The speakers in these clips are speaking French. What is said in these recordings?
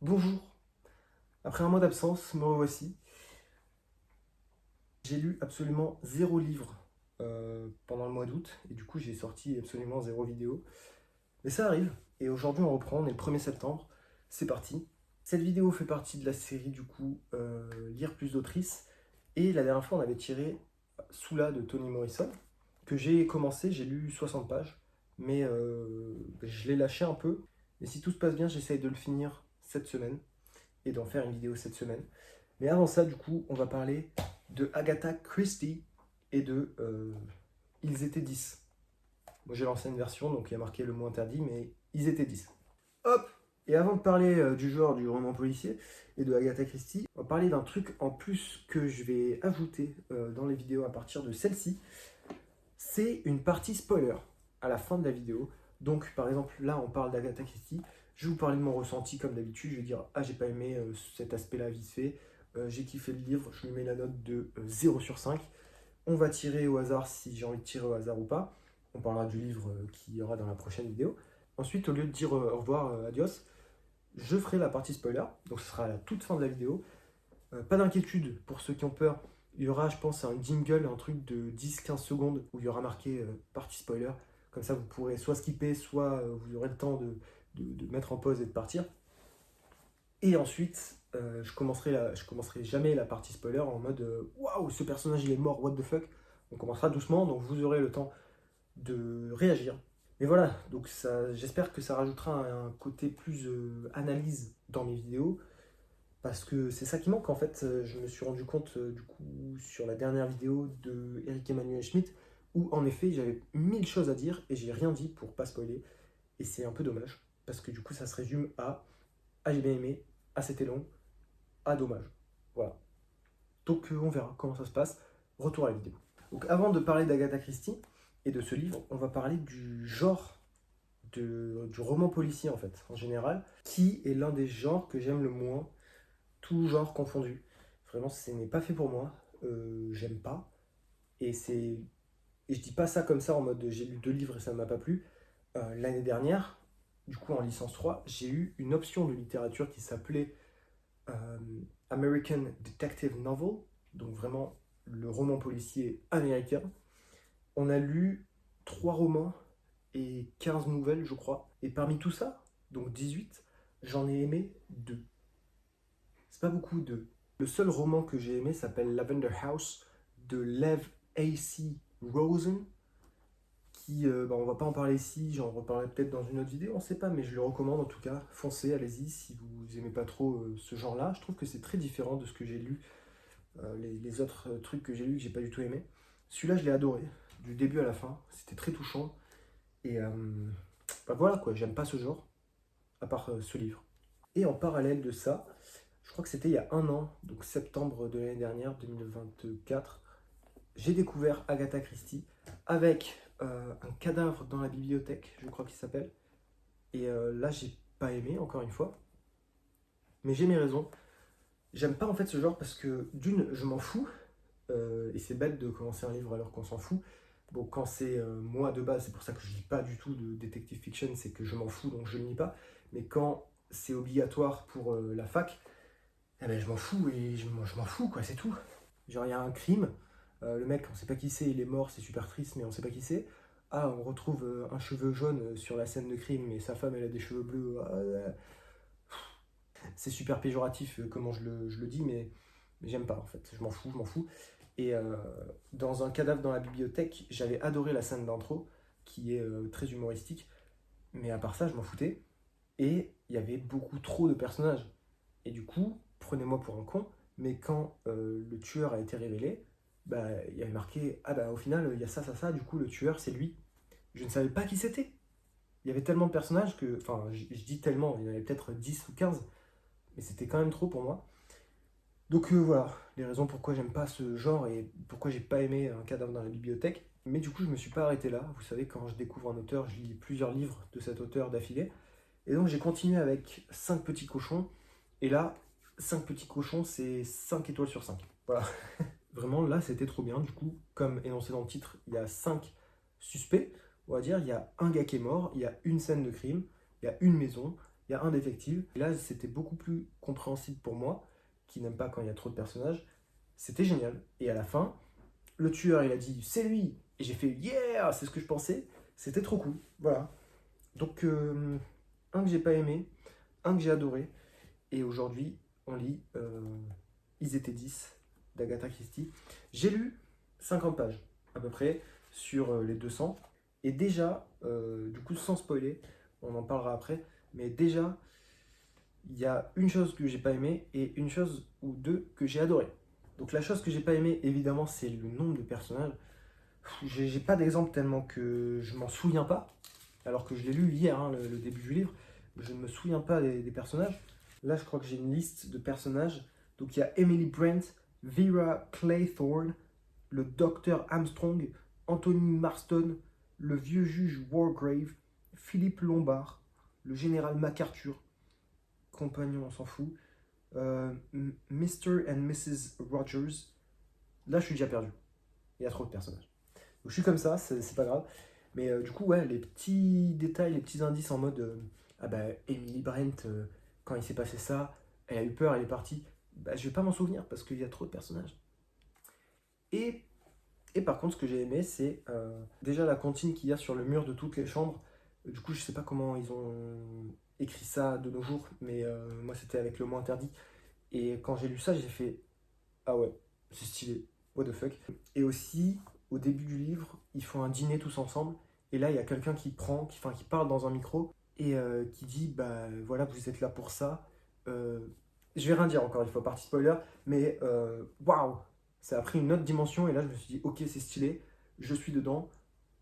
Bonjour, après un mois d'absence, me revoici. J'ai lu absolument zéro livre pendant le mois d'août et du coup j'ai sorti absolument zéro vidéo. Mais ça arrive et aujourd'hui on reprend, on est le 1er septembre, c'est parti. Cette vidéo fait partie de la série du coup Lire plus d'autrices et la dernière fois on avait tiré Soula de Toni Morrison que j'ai commencé, j'ai lu 60 pages mais je l'ai lâché un peu. Et si tout se passe bien, j'essaye de le finir cette semaine et d'en faire une vidéo cette semaine. Mais avant ça, du coup, on va parler de Agatha Christie et de Ils étaient 10. Moi, j'ai lancé une version, donc il y a marqué le mot interdit, mais ils étaient 10. Hop. Et avant de parler du genre du roman policier et de Agatha Christie, on va parler d'un truc en plus que je vais ajouter dans les vidéos à partir de celle-ci. C'est une partie spoiler à la fin de la vidéo. Donc, par exemple, là, on parle d'Agatha Christie. Je vais vous parler de mon ressenti comme d'habitude. Je vais dire, ah, j'ai pas aimé cet aspect-là vite fait. J'ai kiffé le livre. Je lui mets la note de 0 sur 5. On va tirer au hasard si j'ai envie de tirer au hasard ou pas. On parlera du livre qu'il y aura dans la prochaine vidéo. Ensuite, au lieu de dire au revoir, adios, je ferai la partie spoiler. Donc, ce sera à la toute fin de la vidéo. Pas d'inquiétude pour ceux qui ont peur. Il y aura, je pense, un jingle, un truc de 10-15 secondes où il y aura marqué partie spoiler. Comme ça, vous pourrez soit skipper, soit vous aurez le temps de mettre en pause et de partir. Et ensuite, je commencerai jamais la partie spoiler en mode waouh, ce personnage il est mort, what the fuck. On commencera doucement, donc vous aurez le temps de réagir. Mais voilà, donc j'espère que ça rajoutera un côté plus analyse dans mes vidéos. Parce que c'est ça qui manque en fait. Je me suis rendu compte du coup sur la dernière vidéo de Eric Emmanuel Schmitt où en effet j'avais 1000 choses à dire et j'ai rien dit pour pas spoiler. Et c'est un peu dommage parce que du coup ça se résume à ah j'ai bien aimé, ah c'était long, ah dommage. Voilà. Donc on verra comment ça se passe. Retour à la vidéo. Donc avant de parler d'Agatha Christie et de ce livre, on va parler du genre du roman policier en fait en général, qui est l'un des genres que j'aime le moins tout genre confondu. Vraiment, ce n'est pas fait pour moi. J'aime pas. Et c'est et je dis pas ça comme ça en mode j'ai lu 2 livres et ça ne m'a pas plu. L'année dernière, du coup en licence 3, j'ai eu une option de littérature qui s'appelait euh, American Detective Novel, donc vraiment le roman policier américain. On a lu 3 romans et 15 nouvelles, je crois. Et parmi tout ça, donc 18, j'en ai aimé 2. C'est pas beaucoup de. Le seul roman que j'ai aimé s'appelle Lavender House de Lev A.C. Rosen, qui, on va pas en parler ici, j'en reparlerai peut-être dans une autre vidéo, on sait pas, mais je le recommande en tout cas. Foncez, allez-y si vous aimez pas trop ce genre-là. Je trouve que c'est très différent de ce que j'ai lu, les autres trucs que j'ai lu que j'ai pas du tout aimé. Celui-là, je l'ai adoré, du début à la fin, c'était très touchant. Et voilà quoi, j'aime pas ce genre, à part ce livre. Et en parallèle de ça, je crois que c'était il y a un an, donc septembre de l'année dernière, 2024, j'ai découvert Agatha Christie avec un cadavre dans la bibliothèque, je crois qu'il s'appelle. Et là, j'ai pas aimé, encore une fois. Mais j'ai mes raisons. J'aime pas en fait ce genre parce que d'une, je m'en fous. Et c'est bête de commencer un livre alors qu'on s'en fout. Bon, quand c'est moi de base, c'est pour ça que je lis pas du tout de detective fiction, c'est que je m'en fous donc je ne lis pas. Mais quand c'est obligatoire pour la fac, eh ben, je m'en fous et je m'en fous quoi, c'est tout. Genre il y a un crime, le mec on sait pas qui c'est, il est mort, c'est super triste mais on sait pas qui c'est. Ah on retrouve un cheveu jaune sur la scène de crime mais sa femme elle a des cheveux bleus. C'est super péjoratif comment je le dis mais j'aime pas en fait, je m'en fous, je m'en fous. Et dans un cadavre dans la bibliothèque, j'avais adoré la scène d'intro qui est très humoristique mais à part ça je m'en foutais. Et il y avait beaucoup trop de personnages. Et du coup, prenez-moi pour un con, mais quand le tueur a été révélé, bah, il y avait marqué ah bah au final il y a ça, ça, ça, du coup le tueur c'est lui. Je ne savais pas qui c'était. Il y avait tellement de personnages que, enfin je dis tellement, il y en avait peut-être 10 ou 15, mais c'était quand même trop pour moi. Donc voilà, les raisons pourquoi j'aime pas ce genre et pourquoi j'ai pas aimé un cadavre dans la bibliothèque. Mais du coup je me suis pas arrêté là. Vous savez, quand je découvre un auteur, je lis plusieurs livres de cet auteur d'affilée. Et donc j'ai continué avec 5 petits cochons. Et là, 5 petits cochons, c'est 5 étoiles sur 5. Voilà. Vraiment, là, c'était trop bien. Du coup, comme énoncé dans le titre, il y a 5 suspects. On va dire, il y a un gars qui est mort, il y a une scène de crime, il y a une maison, il y a un détective. Et là, c'était beaucoup plus compréhensible pour moi, qui n'aime pas quand il y a trop de personnages. C'était génial. Et à la fin, le tueur, il a dit c'est lui. Et j'ai fait yeah, c'est ce que je pensais. C'était trop cool. Voilà. Donc, un que j'ai pas aimé, un que j'ai adoré. Et aujourd'hui, on lit Ils étaient 10 d'Agatha Christie. J'ai lu 50 pages à peu près sur les 200. Et déjà, du coup, sans spoiler, on en parlera après, mais déjà, il y a une chose que j'ai pas aimé et une chose ou deux que j'ai adoré. Donc la chose que j'ai pas aimé, évidemment, c'est le nombre de personnages. J'ai pas d'exemple tellement que je m'en souviens pas, alors que je l'ai lu hier, hein, le début du livre. Je ne me souviens pas des personnages. Là, je crois que j'ai une liste de personnages. Donc il y a Emily Brent, Vera Claythorne, le docteur Armstrong, Anthony Marston, le vieux juge Wargrave, Philippe Lombard, le général MacArthur, compagnon, on s'en fout, Mr. and Mrs. Rogers. Là, je suis déjà perdu. Il y a trop de personnages. Donc, je suis comme ça, c'est pas grave. Mais du coup, ouais, les petits détails, les petits indices en mode ah bah, Emily Brent, quand il s'est passé ça, elle a eu peur, elle est partie. Bah, je vais pas m'en souvenir parce qu'il y a trop de personnages. Et, et par contre, ce que j'ai aimé, c'est déjà la comptine qu'il y a sur le mur de toutes les chambres. Du coup, je sais pas comment ils ont écrit ça de nos jours, mais moi, c'était avec le mot interdit. Et quand j'ai lu ça, j'ai fait ah ouais, c'est stylé, what the fuck. Et aussi, au début du livre, ils font un dîner tous ensemble. Et là, il y a quelqu'un qui parle dans un micro et qui dit bah voilà, vous êtes là pour ça. Je vais rien dire encore une fois, partie spoiler, mais waouh, ça a pris une autre dimension. Et là, je me suis dit ok, c'est stylé, je suis dedans,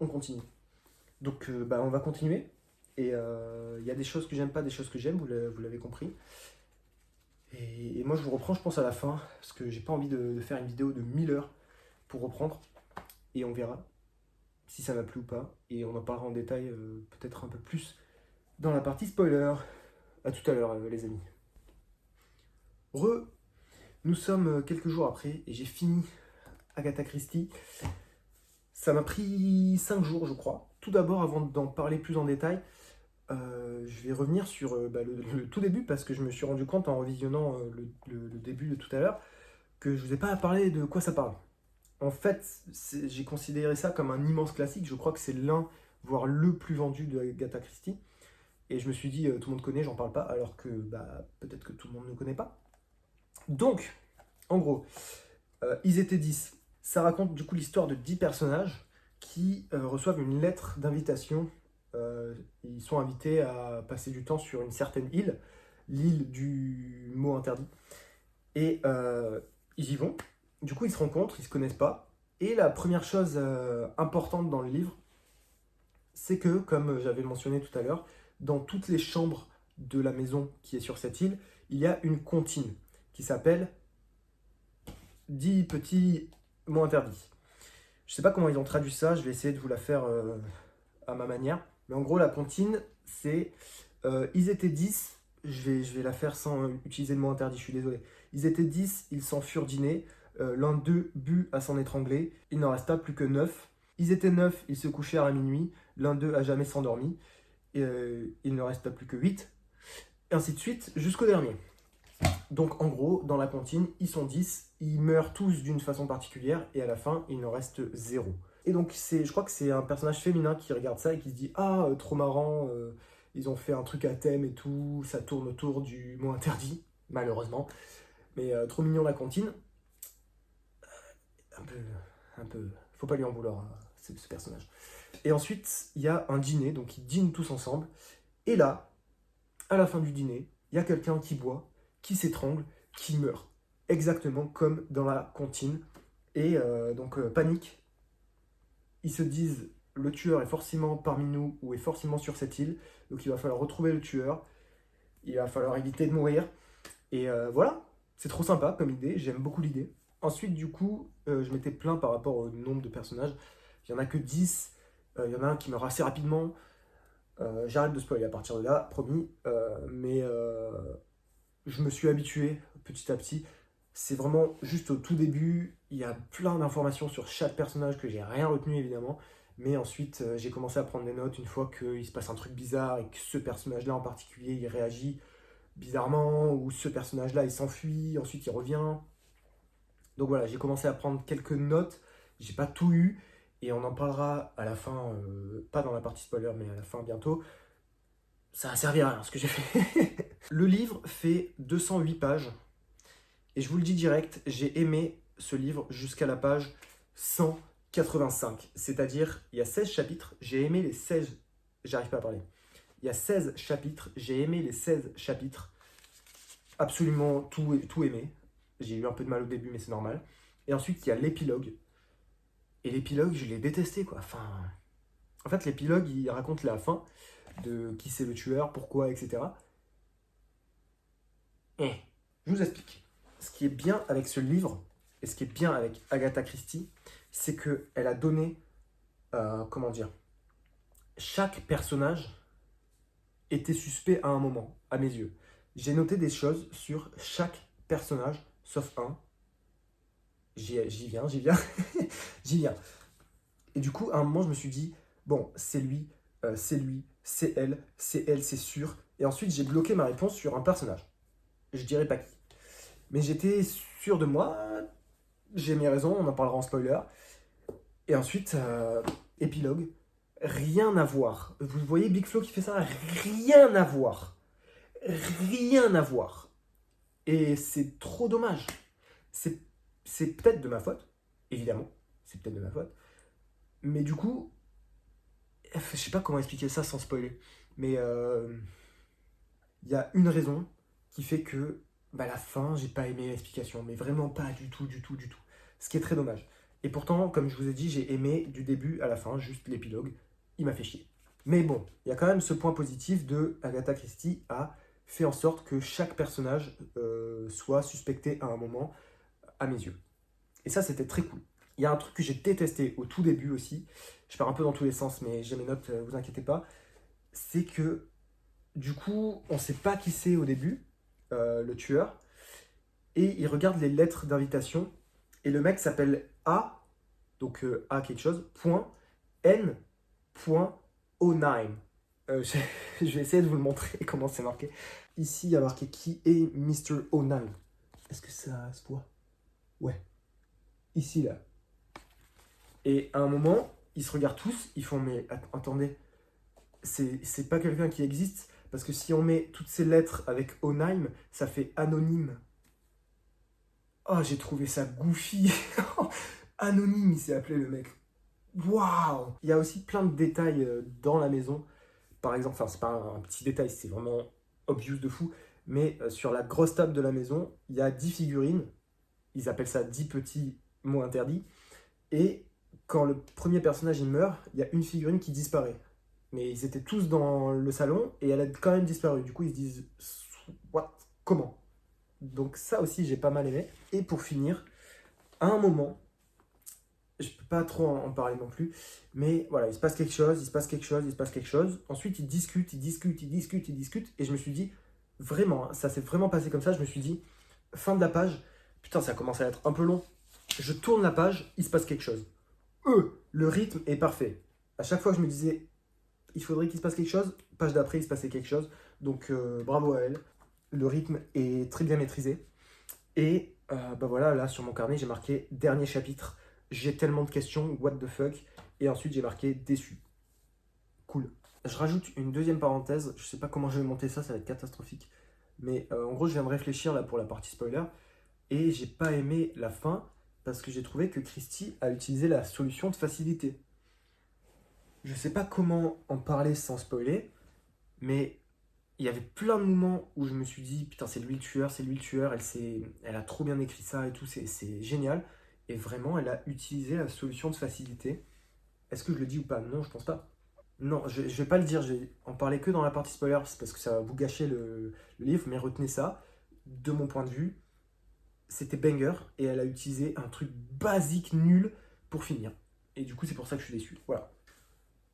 on continue. Donc bah, on va continuer. Et il y a des choses que j'aime pas, des choses que j'aime, vous l'avez compris. Et moi, je vous reprends, je pense, à la fin, parce que j'ai pas envie de faire une vidéo de 1000 heures pour reprendre. Et on verra si ça m'a plu ou pas. Et on en parlera en détail, peut-être un peu plus, dans la partie spoiler. À tout à l'heure, les amis. Nous sommes quelques jours après, et j'ai fini Agatha Christie. Ça m'a pris 5 jours, je crois. Tout d'abord, avant d'en parler plus en détail, je vais revenir sur le tout début, parce que je me suis rendu compte en revisionnant le début de tout à l'heure, que je ne vous ai pas parlé de quoi ça parle. En fait, j'ai considéré ça comme un immense classique. Je crois que c'est l'un, voire le plus vendu de Agatha Christie. Et je me suis dit, tout le monde connaît, j'en parle pas, alors que bah, peut-être que tout le monde ne connaît pas. Donc, en gros, ils étaient 10. Ça raconte du coup l'histoire de 10 personnages qui reçoivent une lettre d'invitation. Ils sont invités à passer du temps sur une certaine île, l'île du mot interdit. Et ils y vont. Du coup, ils se rencontrent, ils ne se connaissent pas. Et la première chose importante dans le livre, c'est que, comme j'avais mentionné tout à l'heure, dans toutes les chambres de la maison qui est sur cette île, il y a une comptine qui s'appelle 10 petits mots interdits. Je ne sais pas comment ils ont traduit ça, je vais essayer de vous la faire à ma manière. Mais en gros, la comptine, c'est ils étaient 10, je vais la faire sans utiliser le mot interdit, je suis désolé. Ils étaient 10, ils s'en furent dînés. L'un d'eux but à s'en étrangler. Il n'en resta plus que 9. Ils étaient 9, ils se couchèrent à minuit. L'un d'eux a jamais s'endormi. Il ne resta plus que 8. Et ainsi de suite, jusqu'au dernier. Donc en gros, dans la comptine, ils sont 10. Ils meurent tous d'une façon particulière. Et à la fin, il n'en reste 0. Et donc, je crois que c'est un personnage féminin qui regarde ça et qui se dit « Ah, trop marrant, ils ont fait un truc à thème et tout. Ça tourne autour du mot interdit, malheureusement. Mais trop mignon la comptine. » un peu, faut pas lui en vouloir, hein, ce personnage. Et ensuite, il y a un dîner, donc ils dînent tous ensemble. Et là, à la fin du dîner, il y a quelqu'un qui boit, qui s'étrangle, qui meurt. Exactement comme dans la comptine. Et donc, panique. Ils se disent, le tueur est forcément parmi nous, ou est forcément sur cette île. Donc il va falloir retrouver le tueur. Il va falloir éviter de mourir. Et voilà, c'est trop sympa comme idée, j'aime beaucoup l'idée. Ensuite, du coup, je m'étais plaint par rapport au nombre de personnages. Il n'y en a que 10. Il y en a un qui meurt assez rapidement. J'arrête de spoiler à partir de là, promis. Mais je me suis habitué petit à petit. C'est vraiment juste au tout début. Il y a plein d'informations sur chaque personnage que j'ai rien retenu, évidemment. Mais ensuite, j'ai commencé à prendre des notes une fois qu'il se passe un truc bizarre et que ce personnage-là en particulier, il réagit bizarrement, ou ce personnage-là, il s'enfuit, ensuite il revient. Donc voilà, j'ai commencé à prendre quelques notes, j'ai pas tout eu, et on en parlera à la fin, pas dans la partie spoiler, mais à la fin bientôt. Ça a servi à rien ce que j'ai fait. Le livre fait 208 pages, et je vous le dis direct, j'ai aimé ce livre jusqu'à la page 185. C'est-à-dire, il y a 16 chapitres, j'ai aimé les 16... J'arrive pas à parler. Il y a 16 chapitres, j'ai aimé les 16 chapitres. Absolument tout aimé. J'ai eu un peu de mal au début, mais c'est normal. Et ensuite, il y a l'épilogue. Et l'épilogue, je l'ai détesté, quoi. Enfin... En fait, l'épilogue, il raconte la fin de qui c'est le tueur, pourquoi, etc. Et je vous explique. Ce qui est bien avec ce livre, et ce qui est bien avec Agatha Christie, c'est qu'elle a donné, comment dire, chaque personnage était suspect à un moment, à mes yeux. J'ai noté des choses sur chaque personnage, sauf un. J'y viens, j'y viens. Et du coup, à un moment, je me suis dit, bon, c'est lui, c'est elle, c'est sûr. Et ensuite, j'ai bloqué ma réponse sur un personnage. Je dirais pas qui. Mais j'étais sûr de moi, j'ai mes raisons, on en parlera en spoiler. Et ensuite, épilogue, rien à voir. Vous voyez Big Flo qui fait ça? Rien à voir. Rien à voir. Et c'est trop dommage. C'est peut-être de ma faute, évidemment. C'est peut-être de ma faute. Mais du coup, je sais pas comment expliquer ça sans spoiler. Mais il y a une raison qui fait que bah, la fin, j'ai pas aimé l'explication. Mais vraiment pas du tout, du tout, du tout. Ce qui est très dommage. Et pourtant, comme je vous ai dit, j'ai aimé du début à la fin, juste l'épilogue. Il m'a fait chier. Mais bon, il y a quand même ce point positif de Agatha Christie a fait en sorte que chaque personnage soit suspecté à un moment, à mes yeux. Et ça, c'était très cool. Il y a un truc que j'ai détesté au tout début aussi, je pars un peu dans tous les sens, mais j'ai mes notes, vous inquiétez pas, c'est que du coup, on ne sait pas qui c'est au début, le tueur, et il regarde les lettres d'invitation, et le mec s'appelle A, donc A quelque chose, point, N, point, O9. Je, je vais essayer de vous le montrer comment c'est marqué. Ici, il y a marqué qui est Mr. O9. Est-ce que ça se voit? Ouais. Ici, là. Et à un moment, ils se regardent tous, ils font mais attendez, c'est pas quelqu'un qui existe, parce que si on met toutes ces lettres avec Onheim, ça fait anonyme. Oh, j'ai trouvé ça goofy. Anonyme, il s'est appelé le mec. Waouh! Il y a aussi plein de détails dans la maison. Par exemple, enfin, c'est pas un petit détail, c'est vraiment obvious de fou, mais sur la grosse table de la maison, il y a 10 figurines. Ils appellent ça 10 petits mots interdits. Et quand le premier personnage il meurt, il y a une figurine qui disparaît. Mais ils étaient tous dans le salon et elle a quand même disparu. Du coup, ils se disent what? Comment? Donc ça aussi, j'ai pas mal aimé. Et pour finir, à un moment, je peux pas trop en parler non plus, mais voilà, il se passe quelque chose, il se passe quelque chose, il se passe quelque chose. Ensuite, ils discutent, ils discutent, ils discutent, ils discutent. Et je me suis dit, vraiment, ça s'est vraiment passé comme ça. Je me suis dit, fin de la page, putain, ça commence à être un peu long. Je tourne la page, il se passe quelque chose. Le rythme est parfait. À chaque fois que je me disais, il faudrait qu'il se passe quelque chose, page d'après, il se passait quelque chose. Donc, bravo à elle. Le rythme est très bien maîtrisé. Et bah voilà, là, sur mon carnet, j'ai marqué dernier chapitre. J'ai tellement de questions, what the fuck. Et ensuite, j'ai marqué déçu. Cool. Je rajoute une deuxième parenthèse. Je sais pas comment je vais monter ça, ça va être catastrophique. Mais en gros, je viens de réfléchir là pour la partie spoiler. Et j'ai pas aimé la fin parce que j'ai trouvé que Christie a utilisé la solution de facilité. Je sais pas comment en parler sans spoiler, mais il y avait plein de moments où je me suis dit putain, c'est lui le tueur, c'est lui le tueur, elle a trop bien écrit ça et tout, c'est génial. Et vraiment, elle a utilisé la solution de facilité. Est-ce que je le dis ou pas? Non, je pense pas. Non, je vais pas le dire, je vais en parler que dans la partie spoiler, c'est parce que ça va vous gâcher le livre, mais retenez ça, de mon point de vue, c'était banger et elle a utilisé un truc basique nul pour finir. Et du coup, c'est pour ça que je suis déçu. Voilà.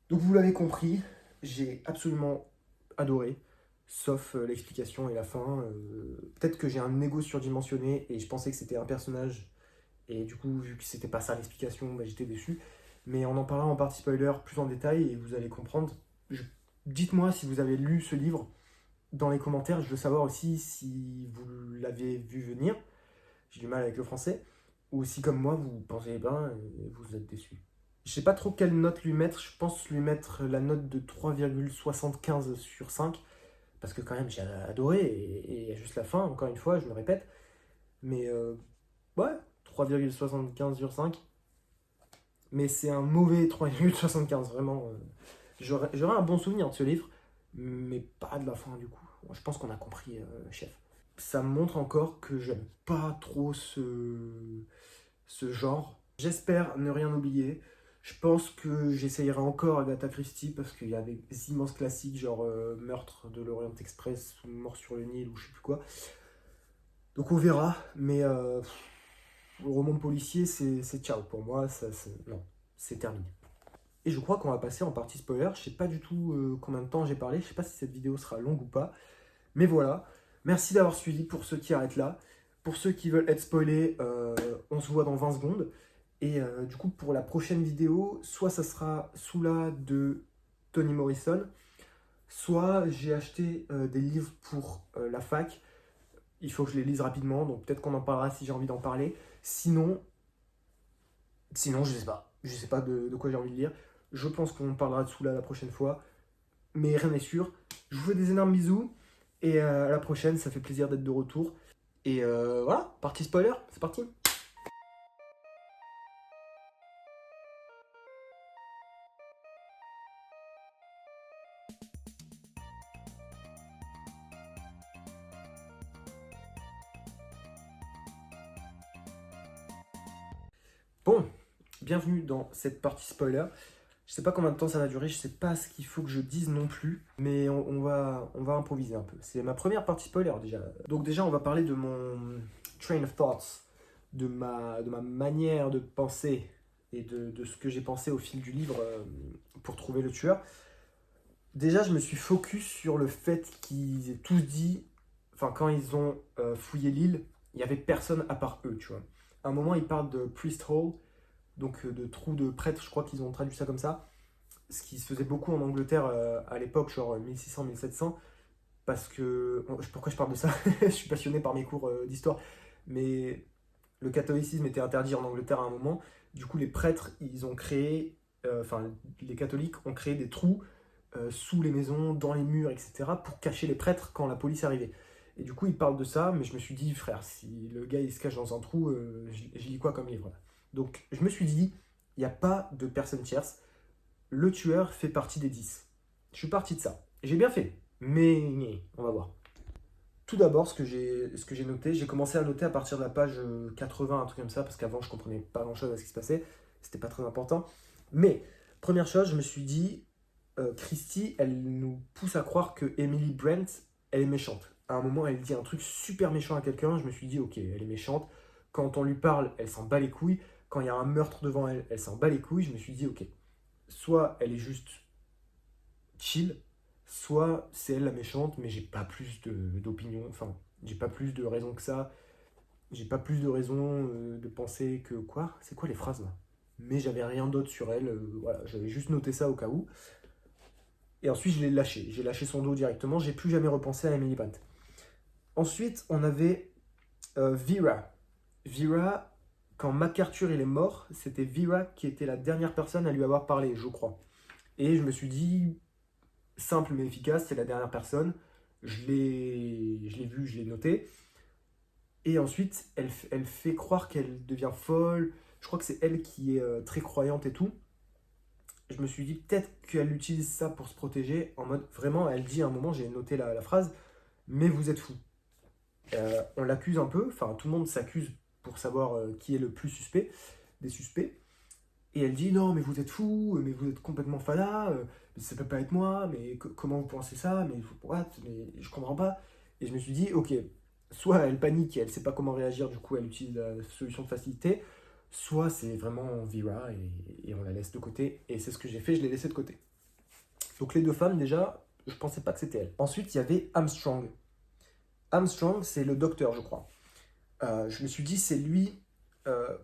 Donc vous l'avez compris, j'ai absolument adoré, sauf l'explication et la fin. Peut-être que j'ai un ego surdimensionné et je pensais que c'était un personnage. Et du coup, vu que c'était pas ça l'explication, bah, j'étais déçu. Mais on en parlera en partie spoiler plus en détail et vous allez comprendre. Dites-moi si vous avez lu ce livre dans les commentaires. Je veux savoir aussi si vous l'avez vu venir. J'ai du mal avec le français. Ou si comme moi vous pensez bien et vous êtes déçu. Je sais pas trop quelle note lui mettre. Je pense lui mettre la note de 3,75 sur 5. Parce que quand même j'ai adoré. Et juste la fin, encore une fois, je me répète. Mais ouais, 3,75 sur 5. Mais c'est un mauvais 3,75, vraiment. J'aurais un bon souvenir de ce livre, mais pas de la fin du coup. Je pense qu'on a compris, chef. Ça me montre encore que j'aime pas trop ce genre. J'espère ne rien oublier. Je pense que j'essayerai encore Agatha Christie parce qu'il y a des immenses classiques genre Meurtre de l'Orient Express ou Mort sur le Nil ou je sais plus quoi. Donc on verra, mais le roman policier c'est ciao pour moi, non, c'est terminé. Et je crois qu'on va passer en partie spoiler. Je sais pas du tout combien de temps j'ai parlé. Je sais pas si cette vidéo sera longue ou pas. Mais voilà. Merci d'avoir suivi pour ceux qui arrêtent là. Pour ceux qui veulent être spoilés, on se voit dans 20 secondes. Et du coup, pour la prochaine vidéo, soit ça sera sous la de Toni Morrison, soit j'ai acheté des livres pour la fac. Il faut que je les lise rapidement, donc peut-être qu'on en parlera si j'ai envie d'en parler. Sinon, je sais pas. Je sais pas de quoi j'ai envie de lire. Je pense qu'on parlera de Soula la prochaine fois, mais rien n'est sûr. Je vous fais des énormes bisous, et à la prochaine, ça fait plaisir d'être de retour. Et voilà, partie spoiler, c'est parti. Bon, bienvenue dans cette partie spoiler. Je sais pas combien de temps ça va durer, je sais pas ce qu'il faut que je dise non plus, mais on va improviser un peu. C'est ma première partie spoiler déjà. Donc déjà, on va parler de mon train of thoughts, de ma manière de penser et de ce que j'ai pensé au fil du livre pour trouver le tueur. Déjà, je me suis focus sur le fait qu'ils aient tous dit, enfin quand ils ont fouillé l'île, il n'y avait personne à part eux, tu vois. À un moment, ils parlent de priest hole, donc de trou de prêtre, je crois qu'ils ont traduit ça comme ça, ce qui se faisait beaucoup en Angleterre à l'époque, genre 1600-1700, parce que... Pourquoi je parle de ça? Je suis passionné par mes cours d'histoire, mais le catholicisme était interdit en Angleterre à un moment, du coup les prêtres, ils ont créé, enfin les catholiques ont créé des trous sous les maisons, dans les murs, etc., pour cacher les prêtres quand la police arrivait. Et du coup, ils parlent de ça, mais je me suis dit, frère, si le gars il se cache dans un trou, je lis quoi comme livre là. Donc je me suis dit, il n'y a pas de personne tierce, le tueur fait partie des 10. Je suis parti de ça. J'ai bien fait, mais on va voir. Tout d'abord, ce que j'ai noté, j'ai commencé à noter à partir de la page 80, un truc comme ça, parce qu'avant je comprenais pas grand chose à ce qui se passait, c'était pas très important. Mais, première chose, je me suis dit, Christie, elle nous pousse à croire que Emily Brent, elle est méchante. À un moment, elle dit un truc super méchant à quelqu'un, je me suis dit, ok, elle est méchante. Quand on lui parle, elle s'en bat les couilles. Quand il y a un meurtre devant elle, elle s'en bat les couilles. Je me suis dit, ok, soit elle est juste chill, soit c'est elle la méchante, mais j'ai pas plus d'opinion, enfin, j'ai pas plus de raison que ça. J'ai pas plus de raison de penser que quoi? C'est quoi les phrases là? Mais j'avais rien d'autre sur elle, voilà, j'avais juste noté ça au cas où. Et ensuite, je l'ai lâché. J'ai lâché son dos directement. J'ai plus jamais repensé à Emily Brent. Ensuite, on avait Vera. Vera, quand MacArthur il est mort, c'était Vera qui était la dernière personne à lui avoir parlé, je crois. Et je me suis dit, simple mais efficace, c'est la dernière personne. Je l'ai vu, je l'ai noté. Et ensuite, elle fait croire qu'elle devient folle. Je crois que c'est elle qui est très croyante et tout. Je me suis dit peut-être qu'elle utilise ça pour se protéger, en mode, vraiment, elle dit à un moment, j'ai noté la phrase, mais vous êtes fou. On l'accuse un peu, enfin tout le monde s'accuse pour savoir qui est le plus suspect, des suspects. Et elle dit non mais vous êtes fou, mais vous êtes complètement fada, mais ça peut pas être moi, mais comment vous pensez ça, mais what, mais je comprends pas. Et je me suis dit ok, soit elle panique et elle sait pas comment réagir, du coup elle utilise la solution de facilité, soit c'est vraiment Vera et on la laisse de côté. Et c'est ce que j'ai fait, je l'ai laissé de côté. Donc les deux femmes déjà, je pensais pas que c'était elle. Ensuite il y avait Armstrong. Armstrong c'est le docteur je crois. Je me suis dit c'est lui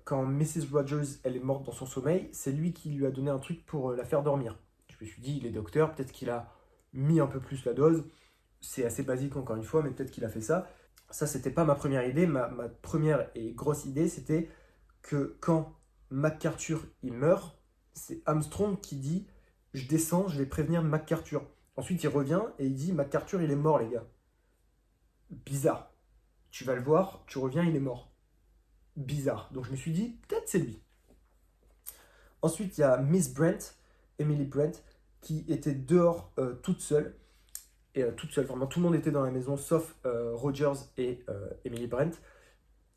quand Mrs. Rogers, elle est morte dans son sommeil, c'est lui qui lui a donné un truc pour la faire dormir. Je me suis dit, il est docteur, peut-être qu'il a mis un peu plus la dose. C'est assez basique encore une fois, mais peut-être qu'il a fait ça. Ça, c'était pas ma première idée. Ma première et grosse idée, c'était que quand MacArthur il meurt, c'est Armstrong qui dit je descends, je vais prévenir MacArthur. Ensuite, il revient et il dit MacArthur il est mort, les gars. Bizarre. Tu vas le voir, tu reviens, il est mort. Bizarre. Donc je me suis dit peut-être c'est lui. Ensuite, il y a Miss Brent, Emily Brent, qui était dehors toute seule. Et toute seule, vraiment tout le monde était dans la maison sauf Rogers et Emily Brent.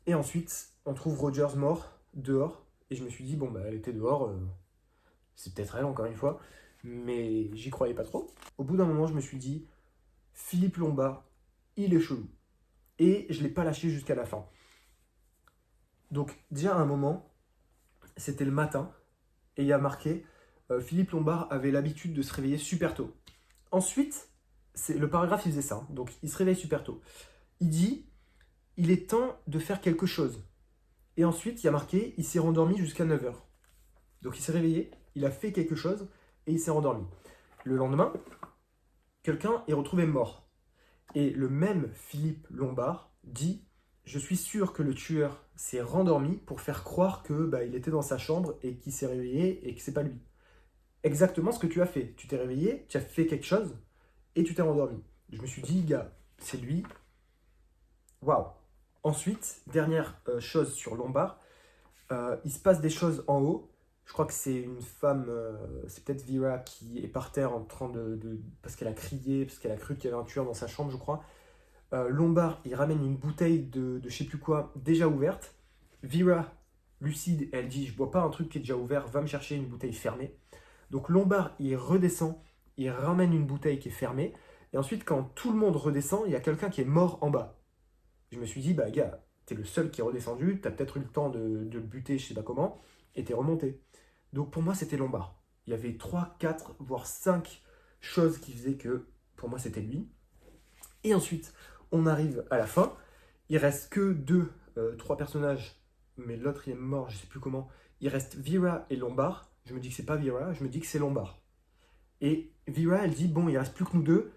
Et ensuite, on trouve Rogers mort dehors. Et je me suis dit, bon, bah, elle était dehors, c'est peut-être elle encore une fois. Mais j'y croyais pas trop. Au bout d'un moment, je me suis dit, Philippe Lombard, il est chelou. Et je l'ai pas lâché jusqu'à la fin. Donc, déjà à un moment, c'était le matin. Et il y a marqué, Philippe Lombard avait l'habitude de se réveiller super tôt. Ensuite, le paragraphe, il faisait ça. Donc, il se réveille super tôt. Il dit, il est temps de faire quelque chose. Et ensuite, il y a marqué, il s'est rendormi jusqu'à 9h. Donc il s'est réveillé, il a fait quelque chose et il s'est rendormi. Le lendemain, quelqu'un est retrouvé mort. Et le même Philippe Lombard dit, je suis sûr que le tueur s'est rendormi pour faire croire que il était dans sa chambre et qu'il s'est réveillé et que c'est pas lui. Exactement ce que tu as fait. Tu t'es réveillé, tu as fait quelque chose et tu t'es rendormi. Je me suis dit, gars, c'est lui. Waouh. Ensuite, dernière chose sur Lombard, il se passe des choses en haut. Je crois que c'est une femme, c'est peut-être Vera qui est par terre en train parce qu'elle a crié, parce qu'elle a cru qu'il y avait un tueur dans sa chambre, je crois. Lombard, il ramène une bouteille de je sais plus quoi, déjà ouverte. Vera, lucide, elle dit, je bois pas un truc qui est déjà ouvert, va me chercher une bouteille fermée. Donc Lombard, il redescend, il ramène une bouteille qui est fermée. Et ensuite, quand tout le monde redescend, il y a quelqu'un qui est mort en bas. Je me suis dit, bah gars, t'es le seul qui est redescendu, t'as peut-être eu le temps de le buter, je sais pas comment, et t'es remonté. Donc pour moi, c'était Lombard. Il y avait 3, 4, voire 5 choses qui faisaient que pour moi, c'était lui. Et ensuite, on arrive à la fin. Il reste que 2, 3 personnages, mais l'autre il est mort, je sais plus comment. Il reste Vera et Lombard. Je me dis que c'est pas Vera, je me dis que c'est Lombard. Et Vera, elle dit, bon, il reste plus que nous deux.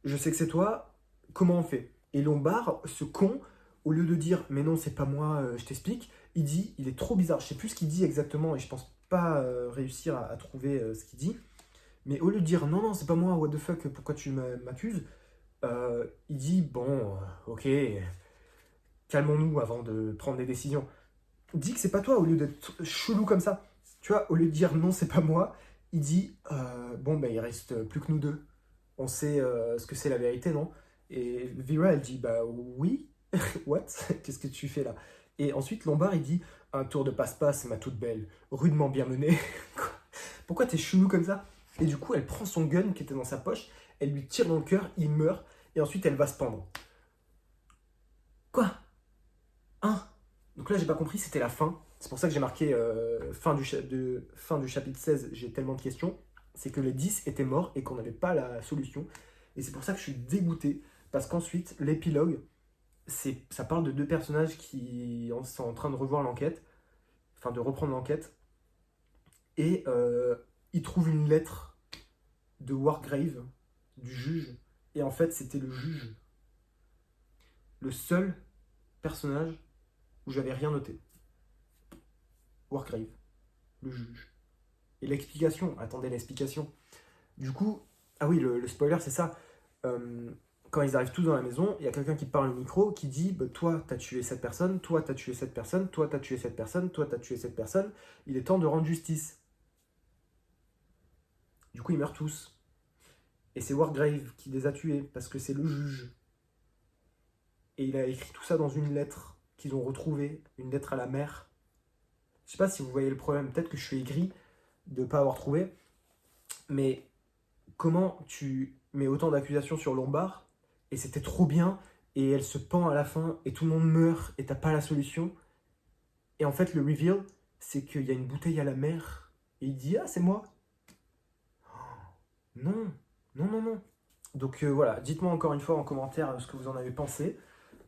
Je sais que c'est toi, comment on fait? Et Lombard, ce con, au lieu de dire mais non, c'est pas moi, je t'explique, il dit, il est trop bizarre. Je sais plus ce qu'il dit exactement et je pense pas réussir à trouver ce qu'il dit. Mais au lieu de dire non, non, c'est pas moi, what the fuck, pourquoi tu m'accuses, il dit bon, ok, calmons-nous avant de prendre des décisions. Dis que c'est pas toi au lieu d'être chelou comme ça. Tu vois, au lieu de dire non, c'est pas moi, il dit bon, il reste plus que nous deux. On sait ce que c'est la vérité, non? Et Vera, elle dit bah oui, what? Qu'est-ce que tu fais là? Et ensuite, Lombard, il dit un tour de passe-passe, ma toute belle, rudement bien menée. Pourquoi t'es chelou comme ça? Et du coup, elle prend son gun qui était dans sa poche, elle lui tire dans le cœur, il meurt, et ensuite elle va se pendre. Quoi? Hein? Donc là, j'ai pas compris, c'était la fin. C'est pour ça que j'ai marqué fin du chapitre 16, j'ai tellement de questions. C'est que les 10 étaient morts et qu'on n'avait pas la solution. Et c'est pour ça que je suis dégoûté. Parce qu'ensuite, l'épilogue, ça parle de 2 personnages qui sont en train de revoir l'enquête. Enfin, de reprendre l'enquête. Et ils trouvent une lettre de Wargrave, du juge. Et en fait, c'était le juge. Le seul personnage où j'avais rien noté. Wargrave, le juge. Et l'explication, attendez l'explication. Du coup, ah oui, le spoiler, c'est ça. Quand ils arrivent tous dans la maison, il y a quelqu'un qui parle au micro, qui dit toi, t'as tué cette personne, toi, t'as tué cette personne, toi, t'as tué cette personne, toi, t'as tué cette personne. Il est temps de rendre justice. Du coup, ils meurent tous. Et c'est Wargrave qui les a tués, parce que c'est le juge. Et il a écrit tout ça dans une lettre qu'ils ont retrouvée, une lettre à la mère. Je sais pas si vous voyez le problème, peut-être que je suis aigri de ne pas avoir trouvé, mais comment tu mets autant d'accusations sur Lombard, et c'était trop bien, et elle se pend à la fin, et tout le monde meurt, et t'as pas la solution. Et en fait, le reveal, c'est qu'il y a une bouteille à la mer, et il dit « Ah, c'est moi !» Non, non, non, non. Donc voilà, dites-moi encore une fois en commentaire ce que vous en avez pensé.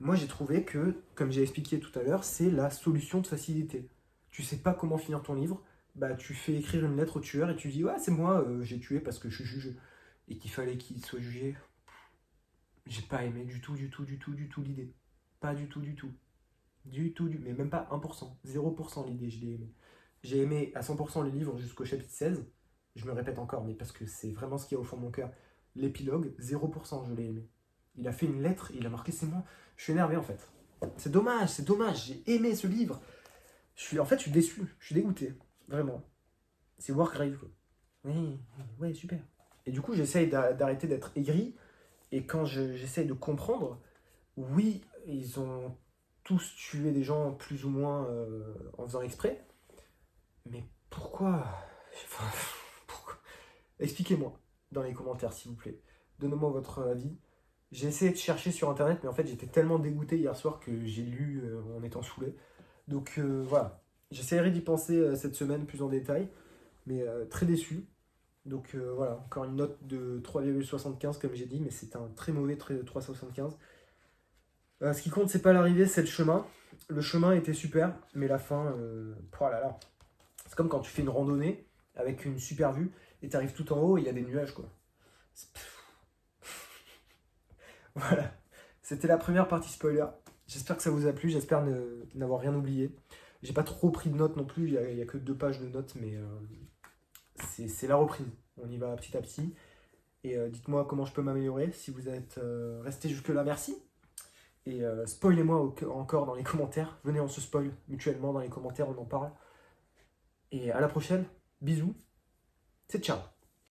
Moi, j'ai trouvé que, comme j'ai expliqué tout à l'heure, c'est la solution de facilité. Tu sais pas comment finir ton livre, bah tu fais écrire une lettre au tueur et tu dis ouais c'est moi, j'ai tué parce que je suis juge et qu'il fallait qu'il soit jugé. J'ai pas aimé du tout, du tout, du tout, du tout l'idée. Pas du tout, du tout. Du tout, mais même pas 1%, 0% l'idée, je l'ai aimé. J'ai aimé à 100% le livre jusqu'au chapitre 16. Je me répète encore, mais parce que c'est vraiment ce qu'il y a au fond de mon cœur. L'épilogue, 0%, je l'ai aimé. Il a fait une lettre, il a marqué ses mots. Je suis énervé en fait. C'est dommage, j'ai aimé ce livre. En fait, je suis déçu, je suis dégoûté. Vraiment. C'est Wargrave, quoi. Oui, ouais, super. Et du coup, j'essaye d'arrêter d'être aigri. Et quand j'essaye de comprendre, oui, ils ont tous tué des gens plus ou moins en faisant exprès. Mais pourquoi? Enfin, pourquoi? Expliquez-moi dans les commentaires, s'il vous plaît. Donnez-moi votre avis. J'ai essayé de chercher sur internet, mais en fait, j'étais tellement dégoûté hier soir que j'ai lu en étant saoulé. Donc voilà. J'essaierai d'y penser cette semaine plus en détail, mais très déçu. Donc voilà, encore une note de 3,75 comme j'ai dit, mais c'est un très mauvais 3,75. Ce qui compte, c'est pas l'arrivée, c'est le chemin. Le chemin était super, mais la fin, oh là là. C'est comme quand tu fais une randonnée avec une super vue et tu arrives tout en haut et il y a des nuages, quoi. Voilà, c'était la première partie spoiler. J'espère que ça vous a plu, j'espère n'avoir rien oublié. J'ai pas trop pris de notes non plus, il y a que 2 pages de notes, mais c'est la reprise. On y va petit à petit. Et dites-moi comment je peux m'améliorer. Si vous êtes resté jusque-là, merci. Et spoilez-moi encore dans les commentaires. Venez, on se spoil mutuellement dans les commentaires, on en parle. Et à la prochaine. Bisous. C'est ciao.